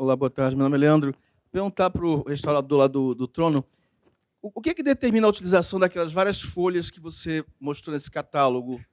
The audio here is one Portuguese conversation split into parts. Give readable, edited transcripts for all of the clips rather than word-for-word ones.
Olá, boa tarde. Meu nome é Leandro. Perguntar para o restaurador lá do Trono, o que é que determina a utilização daquelas várias folhas que você mostrou nesse catálogo?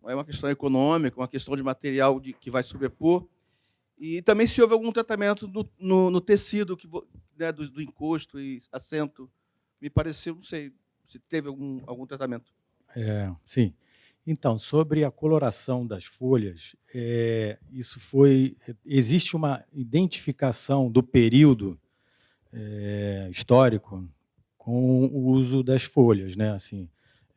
É uma questão econômica, uma questão de material que vai sobrepor? E também se houve algum tratamento no tecido né, do encosto e assento. Me pareceu, não sei, se teve algum tratamento. Sim. Então, sobre a coloração das folhas, existe uma identificação do período, histórico com o uso das folhas, né, assim,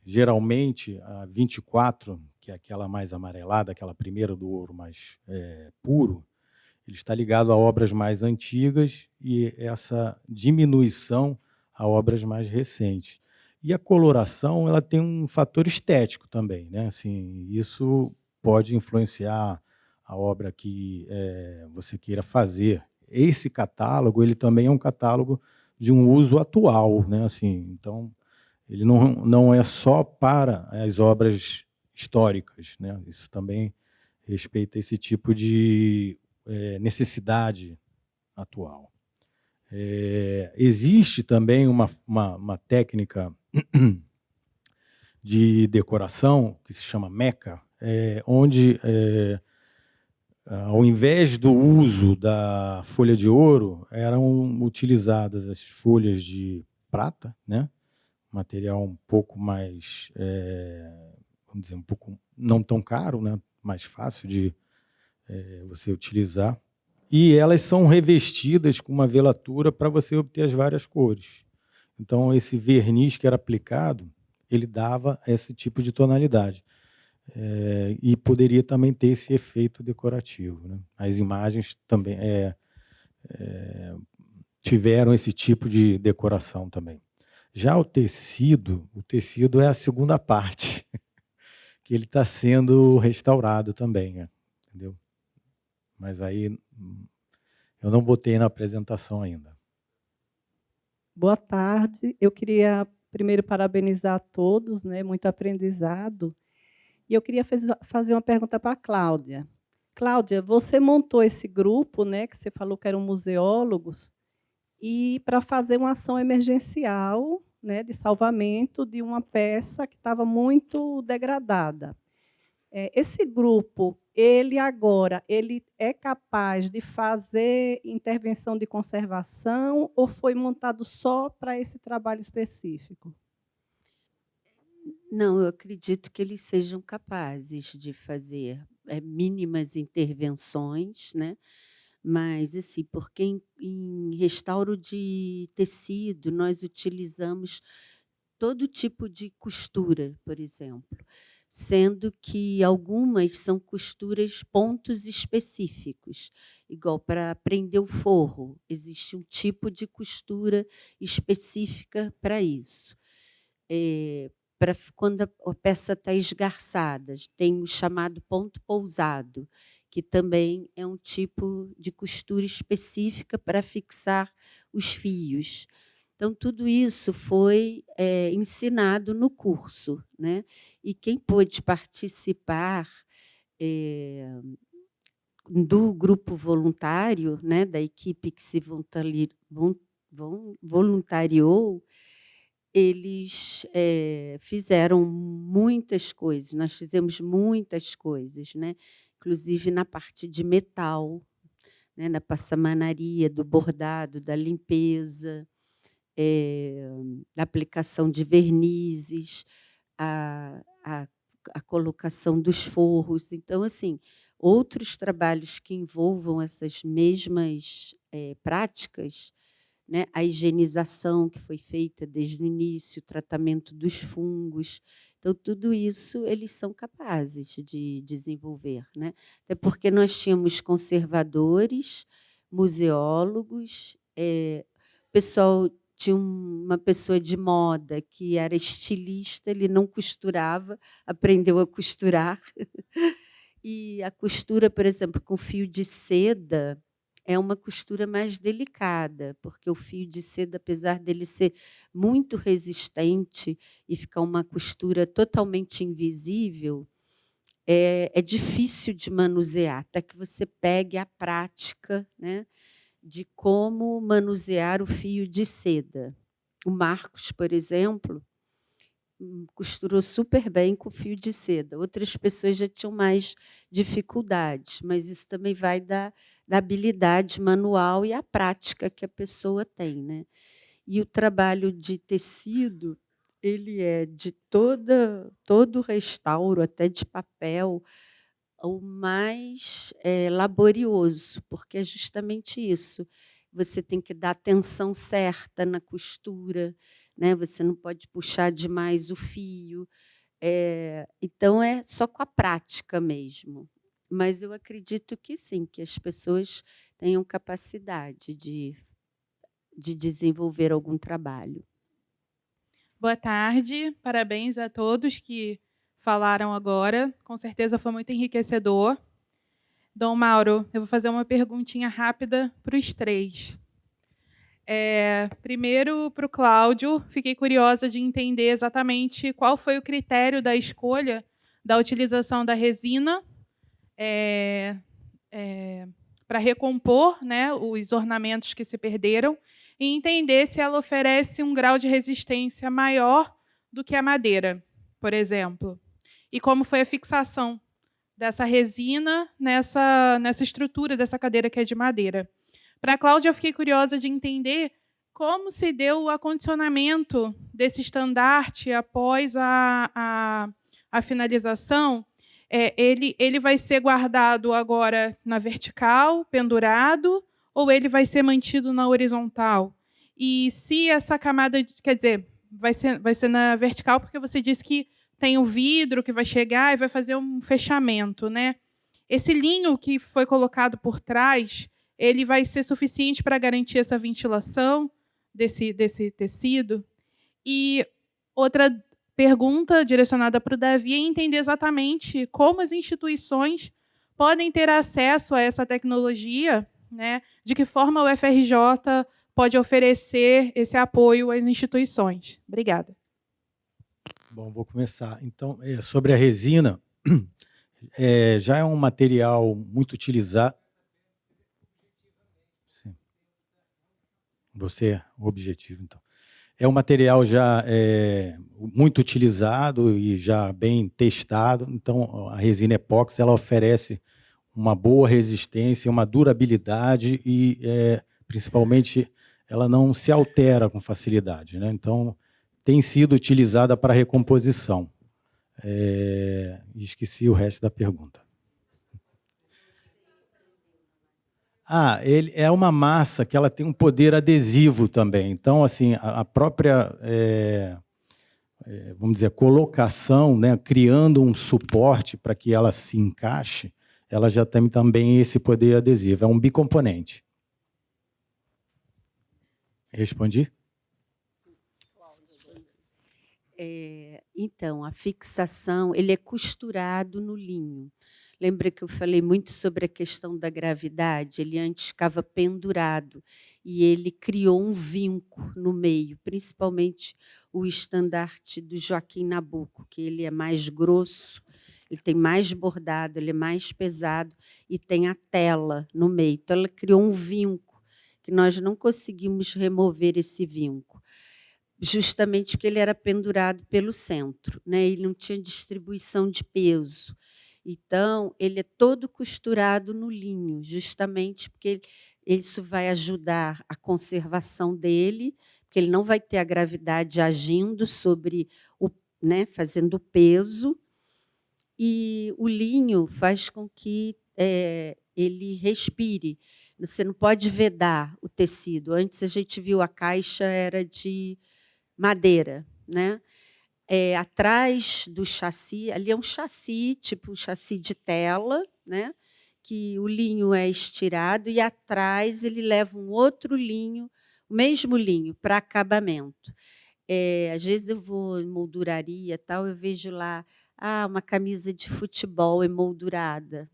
geralmente a 24, que é aquela mais amarelada, aquela primeira do ouro mais, puro, ele está ligado a obras mais antigas e essa diminuição a obras mais recentes. E a coloração, ela tem um fator estético também, né, assim, isso pode influenciar a obra que, você queira fazer. Esse catálogo, ele também é um catálogo de um uso atual, né, assim, então ele não é só para as obras históricas, né, isso também respeita esse tipo de necessidade atual. Existe também uma técnica de decoração que se chama meca, onde, ao invés do uso da folha de ouro, eram utilizadas as folhas de prata, né? Material um pouco mais, vamos dizer, um pouco não tão caro, né? Mais fácil de você utilizar. E elas são revestidas com uma velatura para você obter as várias cores. Então, esse verniz que era aplicado, ele dava esse tipo de tonalidade. E poderia também ter esse efeito decorativo, né? As imagens também tiveram esse tipo de decoração também. Já o tecido é a segunda parte, que ele está sendo restaurado também, né? Entendeu? Mas aí eu não botei na apresentação ainda. Boa tarde. Eu queria primeiro parabenizar a todos, né, muito aprendizado. E eu queria fazer uma pergunta para a Cláudia. Cláudia, você montou esse grupo, né, que você falou que eram museólogos, e para fazer uma ação emergencial, né, de salvamento de uma peça que estava muito degradada. Esse grupo, ele é capaz de fazer intervenção de conservação ou foi montado só para esse trabalho específico? Não, eu acredito que eles sejam capazes de fazer, mínimas intervenções, né, mas, assim, porque em restauro de tecido, nós utilizamos todo tipo de costura, por exemplo, sendo que algumas são costuras pontos específicos, igual para prender o forro, existe um tipo de costura específica para isso. Pra quando a peça está esgarçada, tem o chamado ponto pousado, que também é um tipo de costura específica para fixar os fios. Então, tudo isso foi, ensinado no curso, né, e quem pôde participar, do grupo voluntário, né, da equipe que se voluntariou, eles, fizeram muitas coisas, nós fizemos muitas coisas, né, inclusive na parte de metal, né, na passamanaria, do bordado, da limpeza, da aplicação de vernizes, a colocação dos forros. Então, assim, outros trabalhos que envolvam essas mesmas, práticas, né, a higienização que foi feita desde o início, o tratamento dos fungos. Então, tudo isso eles são capazes de desenvolver, né. Até porque nós tínhamos conservadores, museólogos, pessoal tinha uma pessoa de moda que era estilista, ele não costurava, aprendeu a costurar. E a costura, por exemplo, com fio de seda, é uma costura mais delicada, porque o fio de seda, apesar dele ser muito resistente e ficar uma costura totalmente invisível, é difícil de manusear, até que você pegue a prática, né, de como manusear o fio de seda. O Marcos, por exemplo, costurou super bem com fio de seda. Outras pessoas já tinham mais dificuldades, mas isso também vai da habilidade manual e a prática que a pessoa tem, né? E o trabalho de tecido, ele é de todo o restauro, até de papel, o mais laborioso, porque é justamente isso. Você tem que dar atenção certa na costura, né? Você não pode puxar demais o fio. Então, é só com a prática mesmo. Mas eu acredito que sim, que as pessoas tenham capacidade de desenvolver algum trabalho. Boa tarde, parabéns a todos que falaram agora. Com certeza foi muito enriquecedor. Dom Mauro, eu vou fazer uma perguntinha rápida para os três. Primeiro, para o Cláudio, fiquei curiosa de entender exatamente qual foi o critério da escolha da utilização da resina para recompor, né, os ornamentos que se perderam e entender se ela oferece um grau de resistência maior do que a madeira, por exemplo. E como foi a fixação dessa resina nessa estrutura dessa cadeira que é de madeira. Para a Cláudia, eu fiquei curiosa de entender como se deu o acondicionamento desse estandarte após a finalização. Ele vai ser guardado agora na vertical, pendurado, ou ele vai ser mantido na horizontal? E se essa camada, quer dizer, vai ser na vertical, porque você disse que tem o vidro que vai chegar e vai fazer um fechamento, né? Esse linho que foi colocado por trás, ele vai ser suficiente para garantir essa ventilação desse tecido? E outra pergunta direcionada para o Davi é entender exatamente como as instituições podem ter acesso a essa tecnologia, né? De que forma o FRJ pode oferecer esse apoio às instituições. Obrigada. Bom, vou começar. Então, sobre a resina, já é um material muito utilizado. Sim. Você é o objetivo, então. É um material já muito utilizado e já bem testado. Então, a resina epóxi ela oferece uma boa resistência, uma durabilidade e, principalmente, ela não se altera com facilidade, né? Então, tem sido utilizada para recomposição. Esqueci o resto da pergunta. Ele é uma massa que ela tem um poder adesivo também. Então, assim, a própria, vamos dizer, colocação, né, criando um suporte para que ela se encaixe, ela já tem também esse poder adesivo. É um bicomponente. Respondi? Então, a fixação, ele é costurado no linho. Lembra que eu falei muito sobre a questão da gravidade? Ele antes ficava pendurado e ele criou um vinco no meio, principalmente o estandarte do Joaquim Nabuco, que ele é mais grosso, ele tem mais bordado, ele é mais pesado e tem a tela no meio. Então, ela criou um vinco, que nós não conseguimos remover esse vinco, justamente porque ele era pendurado pelo centro, né? Ele não tinha distribuição de peso. Então, ele é todo costurado no linho, justamente porque isso vai ajudar a conservação dele, porque ele não vai ter a gravidade agindo sobre né, fazendo o peso, e o linho faz com que ele respire. Você não pode vedar o tecido. Antes a gente viu a caixa era de madeira, né? Atrás do chassi, ali é um chassi, tipo um chassi de tela, né? Que o linho é estirado e atrás ele leva um outro linho, o mesmo linho, para acabamento. Às vezes eu vou em molduraria, tal, eu vejo lá uma camisa de futebol emoldurada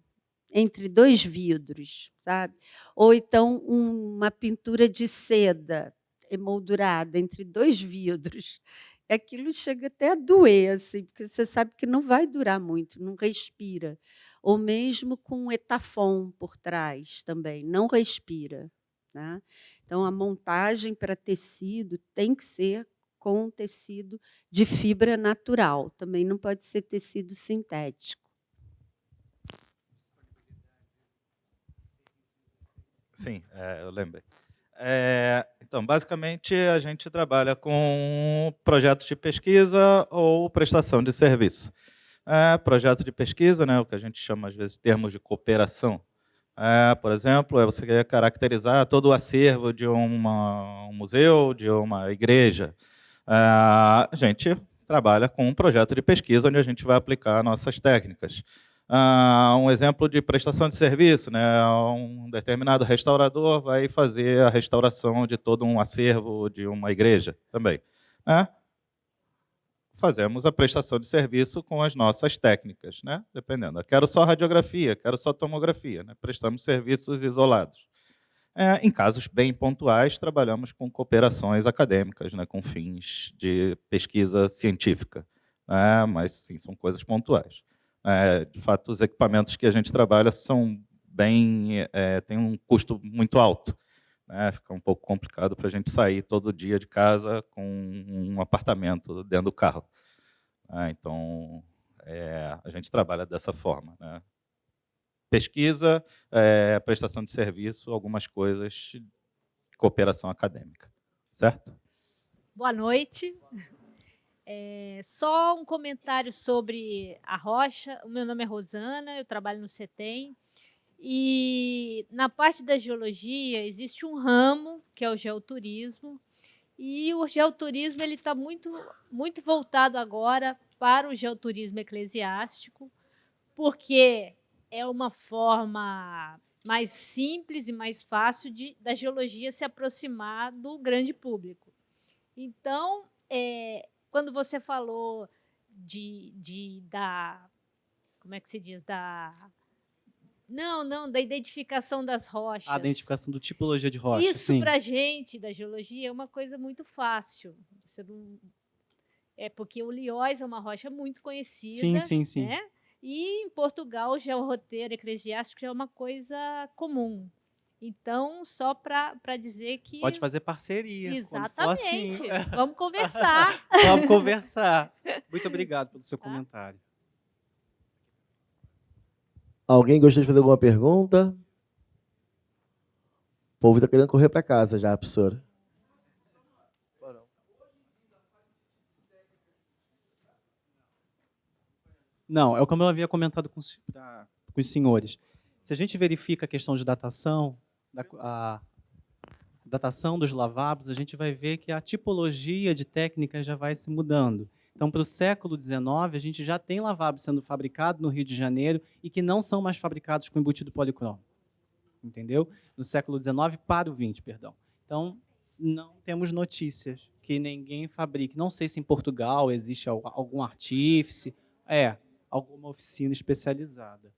entre 2 vidros, sabe? Ou então uma pintura de seda emoldurada entre 2 vidros. Aquilo chega até a doer, assim, porque você sabe que não vai durar muito, não respira. Ou mesmo com um etafon por trás também, não respira. Tá? Então, a montagem para tecido tem que ser com tecido de fibra natural, também não pode ser tecido sintético. Sim, eu lembrei. Então, basicamente, a gente trabalha com projetos de pesquisa ou prestação de serviço. Projeto de pesquisa, né, o que a gente chama, às vezes, de termos de cooperação. Por exemplo, você quer caracterizar todo o acervo de um museu, de uma igreja. A gente trabalha com um projeto de pesquisa onde a gente vai aplicar nossas técnicas. Um exemplo de prestação de serviço, né? Um determinado restaurador vai fazer a restauração de todo um acervo de uma igreja também. Né? Fazemos a prestação de serviço com as nossas técnicas, né? Dependendo. Eu quero só radiografia, quero só tomografia, né? Prestamos serviços isolados. Em casos bem pontuais, trabalhamos com cooperações acadêmicas, né? Com fins de pesquisa científica, né? Mas sim, são coisas pontuais. De fato, os equipamentos que a gente trabalha são têm um custo muito alto. Né? Fica um pouco complicado para a gente sair todo dia de casa com um apartamento dentro do carro. Então, a gente trabalha dessa forma. Né? Pesquisa, prestação de serviço, algumas coisas de cooperação acadêmica. Certo? Boa noite. Só um comentário sobre a rocha. O meu nome é Rosana, eu trabalho no CETEM. E na parte da geologia existe um ramo, que é o geoturismo. E o geoturismo está muito voltado agora para o geoturismo eclesiástico, porque é uma forma mais simples e mais fácil da geologia se aproximar do grande público. Então, quando você falou como é que se diz? Da identificação das rochas. A identificação do tipologia de rocha, isso, para a gente, da geologia, é uma coisa muito fácil. Você não... porque o Liós é uma rocha muito conhecida. Sim. Né? E, em Portugal, o georroteiro eclesiástico é uma coisa comum. Então, só para dizer que... Pode fazer parceria. Exatamente. Assim. Vamos conversar. Vamos conversar. Muito obrigado pelo seu comentário. Alguém gostaria de fazer alguma pergunta? O povo está querendo correr para casa já, professora. Não, como eu havia comentado com os senhores. Se a gente verifica a questão de datação, a datação dos lavabos, a gente vai ver que a tipologia de técnicas já vai se mudando. Então, para o século XIX, a gente já tem lavabos sendo fabricados no Rio de Janeiro e que não são mais fabricados com embutido policromo. Entendeu? No século XIX para o XX, perdão. Então, não temos notícias que ninguém fabrique. Não sei se em Portugal existe algum artífice, alguma oficina especializada.